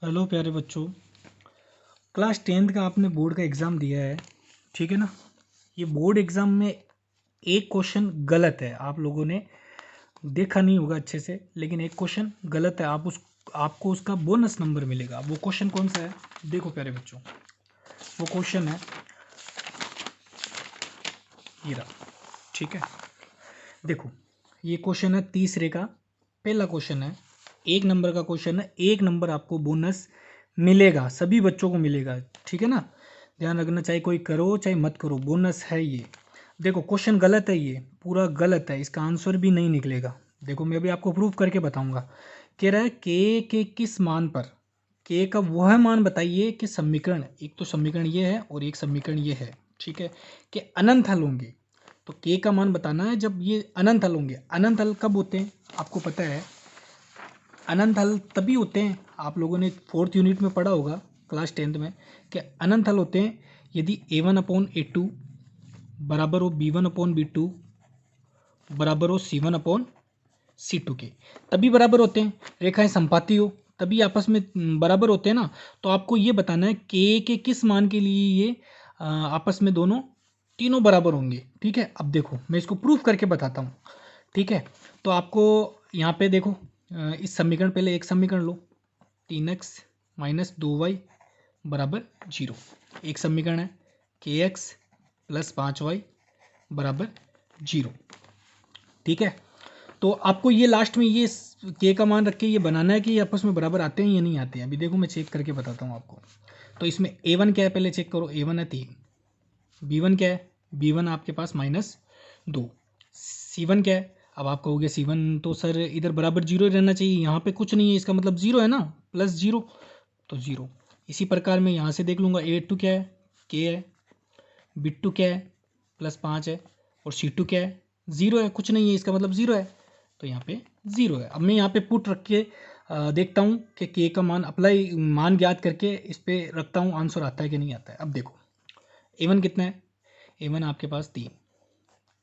Hello प्यारे बच्चों। Class 10th का आपने बोर्ड का एग्ज़ाम दिया है, ठीक है ना। ये बोर्ड एग्ज़ाम में एक क्वेश्चन गलत है, आप लोगों ने देखा नहीं होगा अच्छे से, लेकिन एक क्वेश्चन गलत है। आपको उसका बोनस नंबर मिलेगा। वो क्वेश्चन कौन सा है? देखो प्यारे बच्चों, वो क्वेश्चन है ये रहा, ठीक है। देखो, ये क्वेश्चन है तीसरे का पहला क्वेश्चन है, 1 नंबर का क्वेश्चन है। 1 नंबर आपको बोनस मिलेगा, सभी बच्चों को मिलेगा, ठीक है ना। ध्यान रखना, चाहे कोई करो चाहे मत करो, बोनस है ये। देखो क्वेश्चन गलत है, ये पूरा गलत है, इसका आंसर भी नहीं निकलेगा। देखो मैं अभी आपको प्रूफ करके बताऊंगा। कह रहा है के किस मान पर, के का वह मान बताइए कि समीकरण, एक तो समीकरण ये है और एक समीकरण ये है, ठीक है, कि अनंत हल होंगे। तो के का मान बताना है जब ये अनंत हल होंगे। अनंत हल कब होते हैं आपको पता है? अनंत हल तभी होते हैं, आप लोगों ने 4th यूनिट में पढ़ा होगा क्लास 10th में, कि अनंत हल होते हैं यदि a1/a2 बराबर हो b1/b2 बराबर हो c1/c2 के, तभी बराबर होते हैं। रेखाएं संपाती हो तभी आपस में बराबर होते हैं ना। तो आपको ये बताना है के किस मान के लिए ये आपस में दोनों तीनों बराबर होंगे, ठीक है। अब देखो मैं इसको प्रूफ करके बताता हूँ, ठीक है। तो आपको यहाँ पे देखो, इस समीकरण, पहले एक समीकरण लो, 3x माइनस 2y बराबर 0। एक समीकरण है के एक्स प्लस 5y बराबर 0, ठीक है। तो आपको ये लास्ट में ये के का मान रख के ये बनाना है कि ये आपस में बराबर आते हैं या नहीं आते हैं। अभी देखो मैं चेक करके बताता हूँ आपको। तो इसमें a1 क्या है, पहले चेक करो। a1 है 3, b1 क्या है, b1 आपके पास -2, c1 क्या है। अब आप कहोगे c1 तो सर इधर बराबर 0 ही रहना चाहिए, यहाँ पे कुछ नहीं है, इसका मतलब 0 है ना, +0 तो 0। इसी प्रकार मैं यहाँ से देख लूँगा, a2 क्या है, k है, b2 क्या है, +5 है, और c2 क्या है, 0 है, कुछ नहीं है, इसका मतलब 0 है, तो यहाँ पे 0 है। अब मैं यहाँ पे पुट रख के देखता हूँ कि के का मान अप्लाई, मान ज्ञात करके इस पर रखता हूँ, आंसर आता है कि नहीं आता है। अब देखो a1 कितना है, a1 आपके पास 3,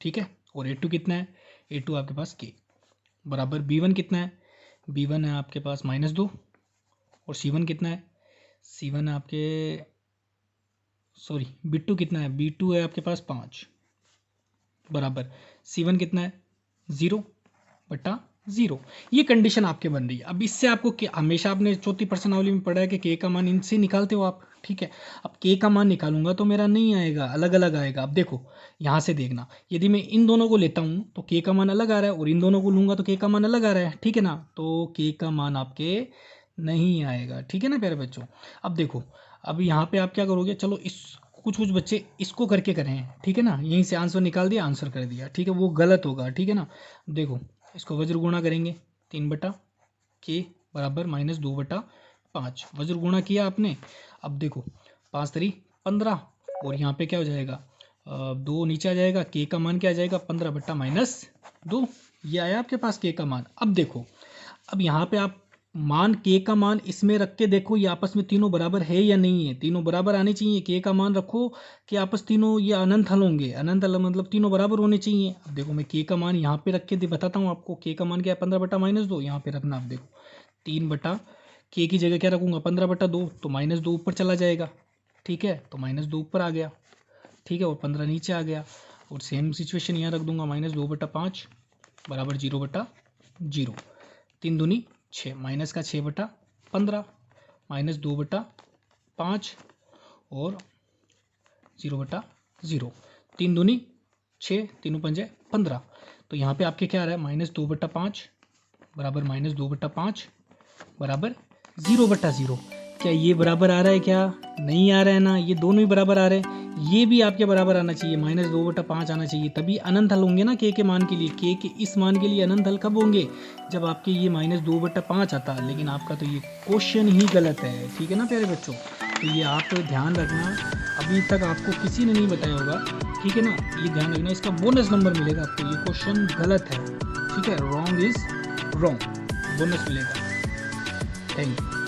ठीक है, और a2 कितना है, a2 आपके पास k बराबर b1 कितना है, b1 है आपके पास -2, और c1 कितना है, c1 है आपके, सॉरी b2 कितना है, b2 है आपके पास 5 बराबर c1 कितना है, 0/0। ये कंडीशन आपके बन रही है। अब इससे आपको क्या, हमेशा आपने चौथी प्रश्नावली में पढ़ा है कि के का मान इनसे निकालते हो आप, ठीक है। अब के का मान निकालूंगा तो मेरा नहीं आएगा, अलग अलग आएगा। अब देखो यहाँ से देखना, यदि मैं इन दोनों को लेता हूँ तो के का मान अलग आ रहा है, और इन दोनों को लूंगा तो के का मान अलग आ रहा है, ठीक है ना। तो के का मान आपके नहीं आएगा, ठीक है ना प्यारे बच्चों। अब देखो, अब यहाँ पे आप क्या करोगे, चलो इस, कुछ कुछ बच्चे इसको करके करें, ठीक है ना, यहीं से आंसर निकाल दिया, आंसर कर दिया, ठीक है, वो गलत होगा, ठीक है ना। देखो इसको वज्र गुणा करेंगे, 3/k बराबर -2/5, वज्र गुणा किया आपने। अब देखो 5 3 15, और यहाँ पे क्या हो जाएगा, 2 नीचे आ जाएगा, के का मान क्या आ जाएगा, 15/-2, ये आया आपके पास के का मान। अब देखो, अब यहाँ पे आप मान, के का मान इसमें रख के देखो ये आपस में तीनों बराबर है या नहीं है। तीनों बराबर आने चाहिए, के का मान रखो कि आपस तीनों ये अनंत हल होंगे, अनंत हल मतलब तीनों बराबर होने चाहिए। अब देखो मैं के का मान यहाँ पे रख के बताता हूँ आपको। के का मान क्या है, 15/-2, यहाँ पे रखना। आप देखो 3/k की जगह क्या रखूँगा, 15/2, तो -2 ऊपर चला जाएगा, ठीक है, तो -2 ऊपर आ गया, ठीक है, और 15 नीचे आ गया, और सेम सिचुएशन यहाँ रख दूंगा, -2/5 बराबर 0/0, 3 दूनी 6, माइनस का 6/15 -2/5 और 0/0, 3 दूनी 6, 3 पंजे 15। तो यहाँ पे आपके क्या आ रहा है, -2/5 बराबर -2/5 बराबर 0/0। क्या ये बराबर आ रहा है, क्या नहीं आ रहा है ना, ये दोनों ही बराबर आ रहे हैं। ये भी आपके बराबर आना चाहिए, -2/5 आना चाहिए, तभी अनंत हल होंगे ना के मान के लिए। के इस मान के लिए अनंत हल कब होंगे, जब आपके ये -2/5 आता है। लेकिन आपका तो ये क्वेश्चन ही गलत है, ठीक है ना प्यारे बच्चों। तो ये आप ध्यान रखना, अभी तक आपको किसी ने नहीं बताया होगा, ठीक है ना, ये ध्यान रखना, इसका बोनस नंबर मिलेगा आपको। ये क्वेश्चन गलत है, ठीक है, रॉन्ग इज रॉन्ग, बोनस मिलेगा। Thank you.